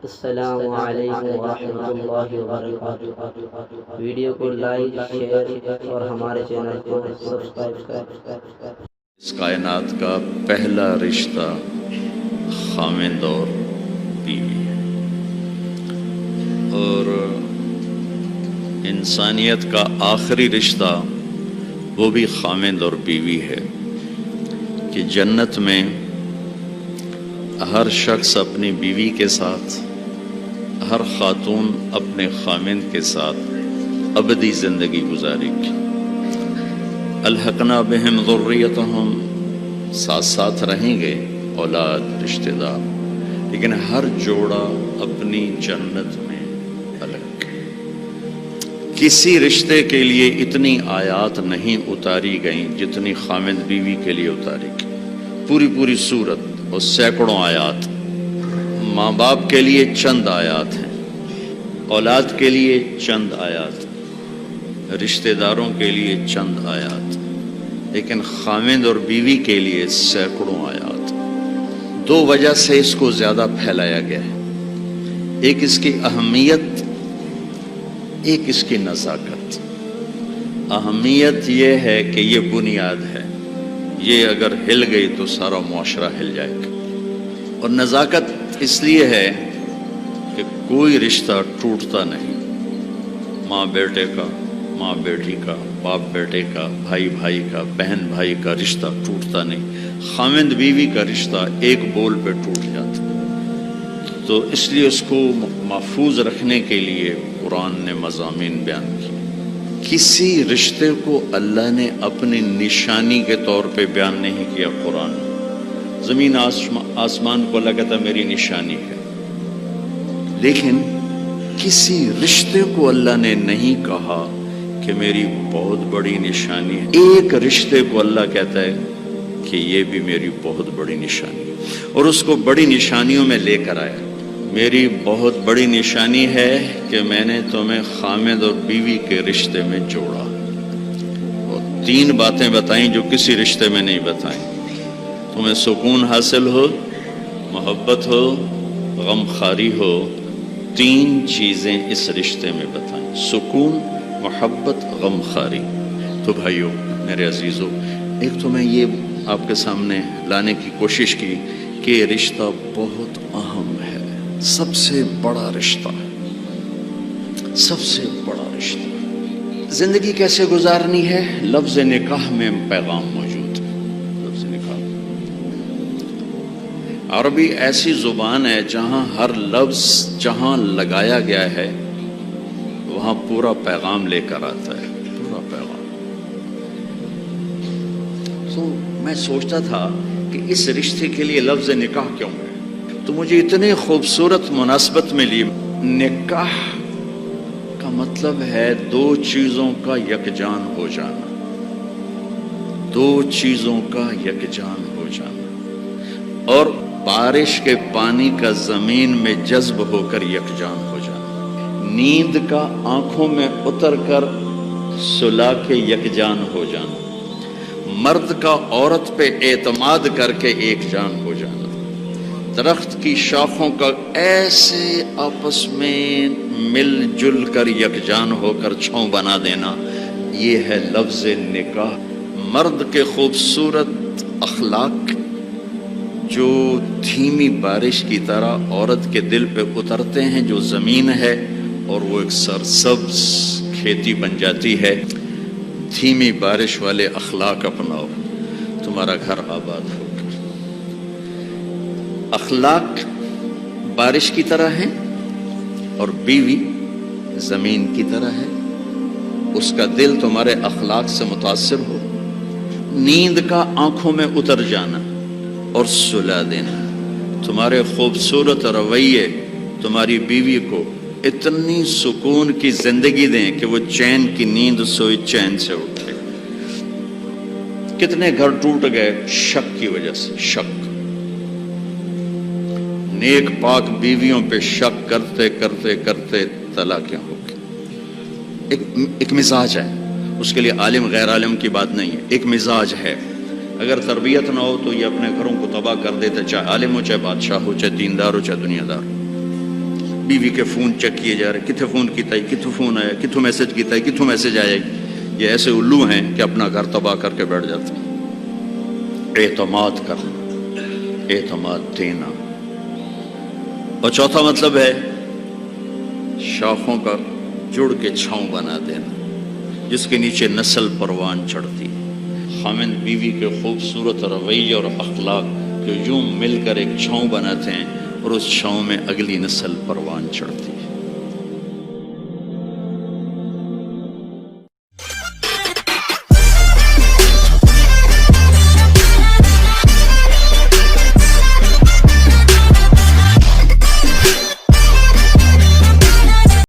السلام علیکم ورحمۃ اللہ وبرکاتہ۔ ویڈیو کو لائک، شیئر اور ہمارے چینل کو سبسکرائب کریں۔ اس کائنات کا پہلا رشتہ خاوند اور بیوی ہے، اور انسانیت کا آخری رشتہ وہ بھی خاوند اور بیوی ہے کہ جنت میں ہر شخص اپنی بیوی کے ساتھ، ہر خاتون اپنے خاوند کے ساتھ ابدی زندگی گزارے گی۔ الحقنا بہم ذریتہم، ساتھ ساتھ رہیں گے اولاد، رشتہ دار، لیکن ہر جوڑا اپنی جنت میں الگ۔ کسی رشتے کے لیے اتنی آیات نہیں اتاری گئیں جتنی خاوند بیوی کے لیے اتاری گئی، پوری سورت اور سینکڑوں آیات۔ ماں باپ کے لیے چند آیات ہیں، اولاد کے لیے چند آیات، رشتہ داروں کے لیے چند آیات، لیکن خاوند اور بیوی کے لیے سینکڑوں آیات۔ دو وجہ سے اس کو زیادہ پھیلایا گیا ہے، ایک اس کی اہمیت، ایک اس کی نزاکت۔ اہمیت یہ ہے کہ یہ بنیاد ہے، یہ اگر ہل گئی تو سارا معاشرہ ہل جائے گا، اور نزاکت اس لیے ہے کہ کوئی رشتہ ٹوٹتا نہیں۔ ماں بیٹے کا، ماں بیٹی کا، باپ بیٹے کا، بھائی بھائی کا، بہن بھائی کا رشتہ ٹوٹتا نہیں۔ خاوند بیوی کا رشتہ ایک بول پہ ٹوٹ جاتا، تو اس لیے اس کو محفوظ رکھنے کے لیے قرآن نے مضامین بیان کیے۔ کسی رشتے کو اللہ نے اپنی نشانی کے طور پہ بیان نہیں کیا قرآن میں۔ زمین آسمان کو اللہ کہتا میری نشانی ہے، لیکن کسی رشتے کو اللہ نے نہیں کہا کہ میری بہت بڑی نشانی ہے۔ ایک رشتے کو اللہ کہتا ہے کہ یہ بھی میری بہت بڑی نشانی ہے، اور اس کو بڑی نشانیوں میں لے کر آیا۔ میری بہت بڑی نشانی ہے کہ میں نے تمہیں خاوند اور بیوی کے رشتے میں جوڑا، اور تین باتیں بتائیں جو کسی رشتے میں نہیں بتائیں۔ تمہیں سکون حاصل ہو، محبت ہو، غم خاری ہو، تین چیزیں اس رشتے میں بتائیں، سکون، محبت، غم خاری۔ تو بھائیو میرے عزیزو، ایک تو میں یہ آپ کے سامنے لانے کی کوشش کی کہ یہ رشتہ بہت اہم ہے، سب سے بڑا رشتہ ہے، سب سے بڑا رشتہ۔ زندگی کیسے گزارنی ہے؟ لفظ نکاح میں پیغام موجود ہے۔ لفظ نکاح عربی ایسی زبان ہے جہاں ہر لفظ جہاں لگایا گیا ہے وہاں پورا پیغام لے کر آتا ہے، پورا پیغام۔ تو میں سوچتا تھا کہ اس رشتے کے لیے لفظ نکاح کیوں ہے، تو مجھے اتنی خوبصورت مناسبت ملی۔ نکاح کا مطلب ہے دو چیزوں کا یکجان ہو جانا، دو چیزوں کا یکجان ہو جانا، اور بارش کے پانی کا زمین میں جذب ہو کر یکجان ہو جانا، نیند کا آنکھوں میں اتر کر سلا کے یکجان ہو جانا، مرد کا عورت پہ اعتماد کر کے ایک جان ہو جانا، درخت کی شاخوں کا ایسے آپس میں مل جل کر یکجان ہو کر چھاؤں بنا دینا، یہ ہے لفظ نکاح۔ مرد کے خوبصورت اخلاق جو دھیمی بارش کی طرح عورت کے دل پہ اترتے ہیں، جو زمین ہے اور وہ ایک سرسبز کھیتی بن جاتی ہے۔ دھیمی بارش والے اخلاق اپناؤ، تمہارا گھر آباد ہوگا۔ اخلاق بارش کی طرح ہیں اور بیوی زمین کی طرح ہے، اس کا دل تمہارے اخلاق سے متاثر ہو، نیند کا آنکھوں میں اتر جانا اور سلا دینا۔ تمہارے خوبصورت رویے تمہاری بیوی کو اتنی سکون کی زندگی دیں کہ وہ چین کی نیند سوئی چین سے اٹھے۔ کتنے گھر ٹوٹ گئے شک کی وجہ سے، شک۔ نیک پاک بیویوں پہ شک کرتے کرتے کرتے طلاقیں ہو گئی۔ ایک مزاج ہے، اس کے لیے عالم غیر عالم کی بات نہیں ہے، ایک مزاج ہے۔ اگر تربیت نہ ہو تو یہ اپنے گھروں کو تباہ کر دیتے، چاہے عالم ہو، چاہے بادشاہ ہو، چاہے دیندار ہو، چاہے دنیا دار ہو۔ بیوی کے فون چیک کیے جا رہے، کتنے فون کیتا ہے، کتوں فون آیا، کتوں میسج کیتا ہے، کتوں میسج آیا. یہ ایسے الو ہیں کہ اپنا گھر تباہ کر کے بیٹھ جاتے ہیں. اعتماد کرنا، اعتماد دینا. اور چوتھا مطلب ہے شاخوں کا جڑ کے چھاؤں بنا دینا، جس کے نیچے نسل پروان چڑھتی. خامند بیوی کے خوبصورت رویے اور اخلاق جو یوں مل کر ایک چھاؤں بناتے ہیں اور اس چھاؤں میں اگلی نسل پروان چڑھتی.